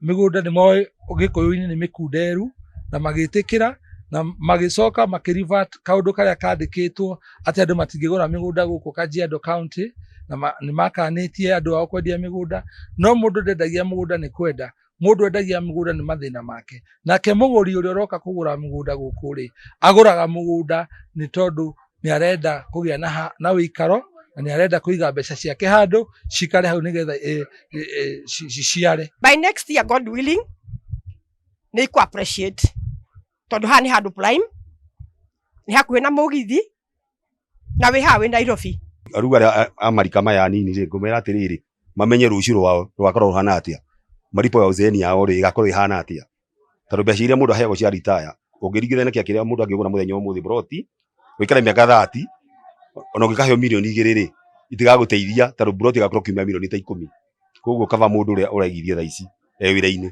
mĩgũnda nĩ moĩ Gĩkũyũ-inĩ nĩ mĩkunderu na magĩtĩkĩra na magĩcoka makĩrevert kaũndũ karĩa kandĩkĩtwo atĩ andũ matingĩgũra mĩgũnda gũkũ Kajiado kaũntĩ na nĩ makanĩtie andũ ao kwendia mĩgũnda. No mũndũ ndendagia mũgũnda nĩ kwenda, mũndũ endagia mũgũnda nĩ mathĩna make. Nake mũgũri ũrĩa ũroka kũgũra mũgũnda gũkũ rĩ, agũraga mũgũnda nĩ tondũ nĩ arenda kũgĩa na ũikaro na nĩ arenda kũiga mbeca ciake handũ cikare hau nĩgetha ciciare. By next year, God willing, nĩ ku appreciate tondũ haha nĩ handũ prime, nĩ hakuhĩ na mũgithi na wĩ haha wĩ Nairobi. Rĩu arĩa a marika maya nini rĩ, ngũmera atĩrĩrĩ, mamenye rũciũ rwao rũgakorwo rũhana atĩa, maripo ya uzeni yao rĩ ĩgakorwo ĩhana atĩa. Tondũ mbeca iria mũndũ aheagwo cia retire ũngĩringithania kĩrĩa mũndũ angĩgũra mũthenya ũmũthĩ broti gũikara mĩaka 30 ona ũngĩkaheo mirioni 2 rĩ itigagũteithia tondũ broti ĩgakorwo kiumia mirioni ta 10. Koguo kaba mũndũ ũrĩa ũraigithia thaa ici wĩra-inĩ.